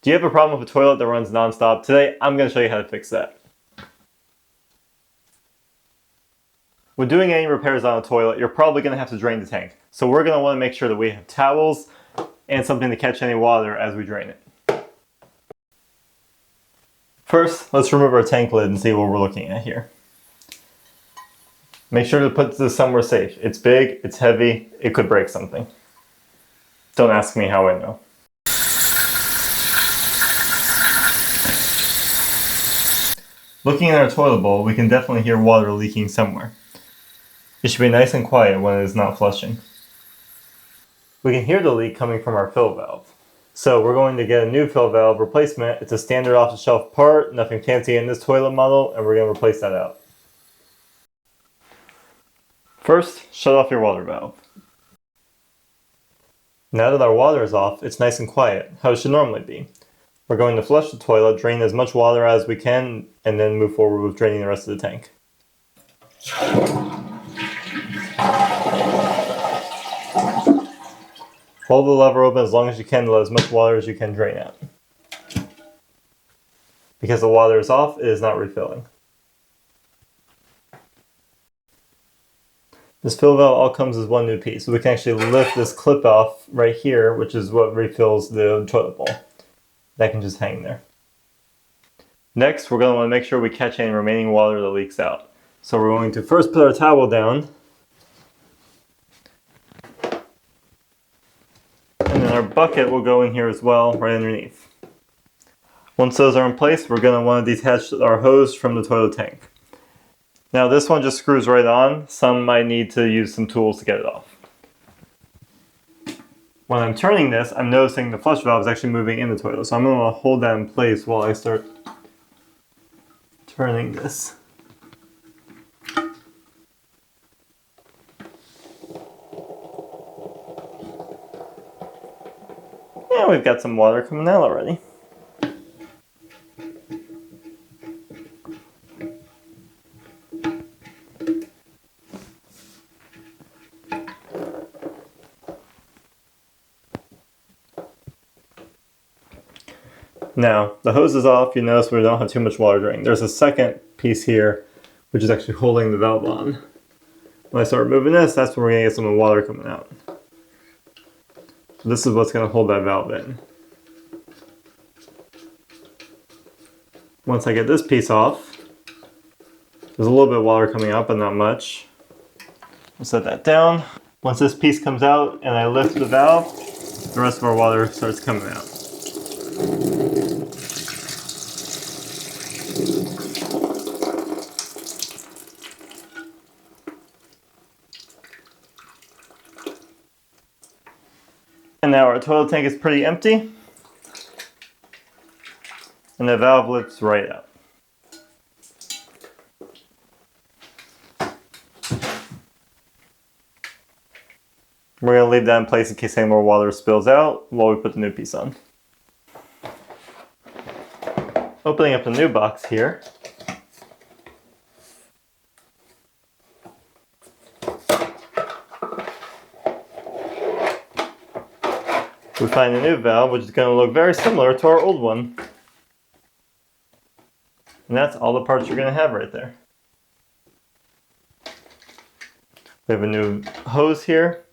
Do you have a problem with a toilet that runs nonstop? Today, I'm going to show you how to fix that. When doing any repairs on a toilet, you're probably going to have to drain the tank. So we're going to want to make sure that we have towels and something to catch any water as we drain it. First, let's remove our tank lid and see what we're looking at here. Make sure to put this somewhere safe. It's big, it's heavy, it could break something. Don't ask me how I know. Looking at our toilet bowl, we can definitely hear water leaking somewhere. It should be nice and quiet when it is not flushing. We can hear the leak coming from our fill valve. So we're going to get a new fill valve replacement. It's a standard off-the-shelf part, nothing fancy in this toilet model, and we're going to replace that out. First, shut off your water valve. Now that our water is off, it's nice and quiet, how it should normally be. We're going to flush the toilet, drain as much water as we can, and then move forward with draining the rest of the tank. Hold the lever open as long as you can to let as much water as you can drain out. Because the water is off, it is not refilling. This fill valve all comes as one new piece, so we can actually lift this clip off right here, which is what refills the toilet bowl. That can just hang there. Next, we're going to want to make sure we catch any remaining water that leaks out. So we're going to first put our towel down, and then our bucket will go in here as well, right underneath. Once those are in place, we're going to want to detach our hose from the toilet tank. Now this one just screws right on. Some might need to use some tools to get it off. When I'm turning this, I'm noticing the flush valve is actually moving in the toilet. So I'm going to hold that in place while I start turning this. Yeah, we've got some water coming out already. Now, the hose is off. You notice we don't have too much water draining. There's a second piece here, which is actually holding the valve on. When I start removing this, that's when we're going to get some water coming out. So this is what's going to hold that valve in. Once I get this piece off, there's a little bit of water coming out, but not much. I'll set that down. Once this piece comes out and I lift the valve, the rest of our water starts coming out. And now our toilet tank is pretty empty. And the valve lifts right out. We're going to leave that in place in case any more water spills out while we put the new piece on. Opening up the new box here. We find a new valve, which is going to look very similar to our old one. And that's all the parts you're going to have right there. We have a new hose here.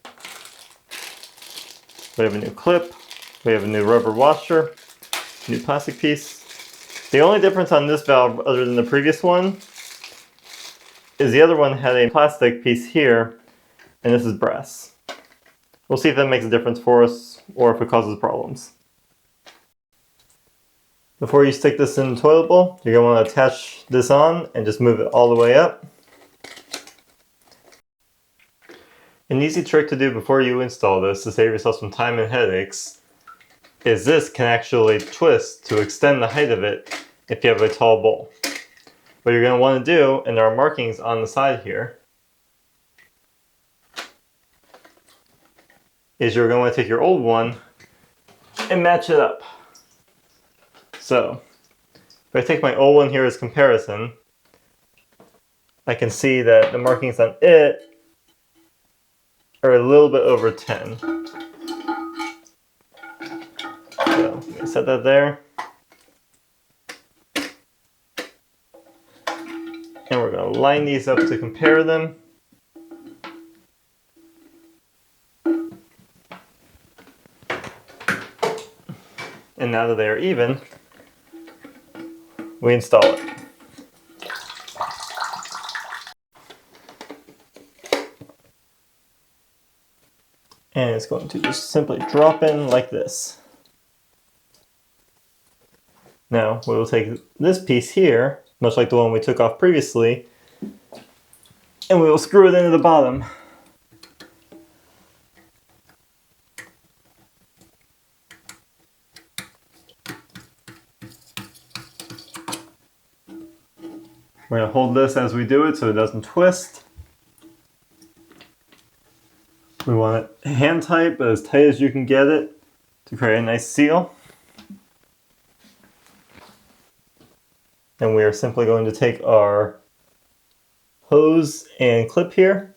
We have a new clip. We have a new rubber washer. New plastic piece. The only difference on this valve, other than the previous one, is the other one had a plastic piece here, and this is brass. We'll see if that makes a difference for us, or if it causes problems. Before you stick this in the toilet bowl, you're going to want to attach this on and just move it all the way up. An easy trick to do before you install this to save yourself some time and headaches is this can actually twist to extend the height of it if you have a tall bowl. What you're going to want to do, and there are markings on the side here, is you're going to take your old one and match it up. So, if I take my old one here as comparison, I can see that the markings on it are a little bit over 10. So, set that there. And we're going to line these up to compare them. And now that they are even, we install it. And it's going to just simply drop in like this. Now we will take this piece here, much like the one we took off previously, and we will screw it into the bottom. We're going to hold this as we do it so it doesn't twist. We want it hand tight, but as tight as you can get it to create a nice seal. And we are simply going to take our hose and clip here.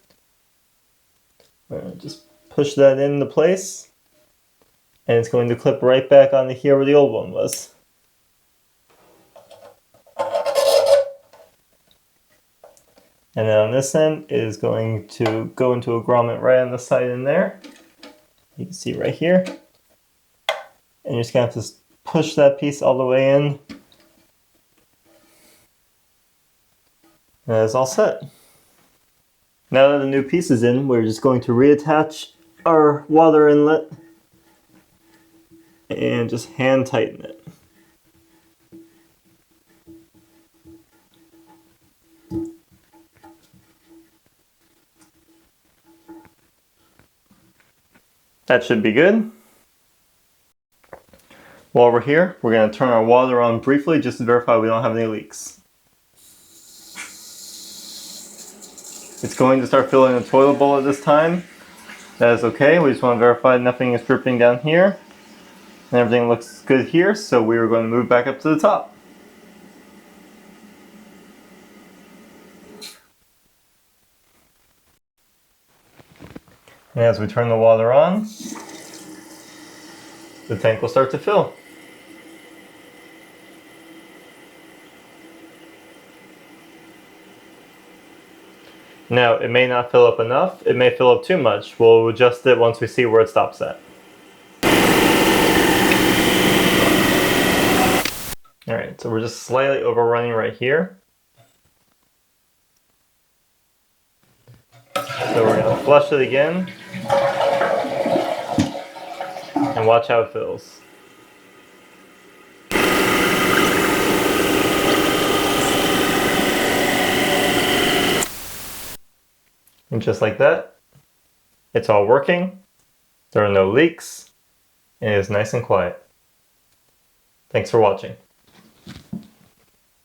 We're going to just push that into place. And it's going to clip right back onto here where the old one was. And then on this end, it is going to go into a grommet right on the side in there. You can see right here. And you're just going to have to push that piece all the way in. And that is all set. Now that the new piece is in, we're just going to reattach our water inlet and just hand tighten it. That should be good. While we're here, we're going to turn our water on briefly just to verify we don't have any leaks. It's going to start filling the toilet bowl at this time. That is okay. We just want to verify nothing is dripping down here. And everything looks good here, so we are going to move back up to the top. And as we turn the water on, the tank will start to fill. Now, it may not fill up enough, it may fill up too much. We'll adjust it once we see where it stops at. Alright, so we're just slightly overrunning right here. So we're going to flush it again. And watch how it fills. And just like that, it's all working. There are no leaks, and it is nice and quiet. Thanks for watching.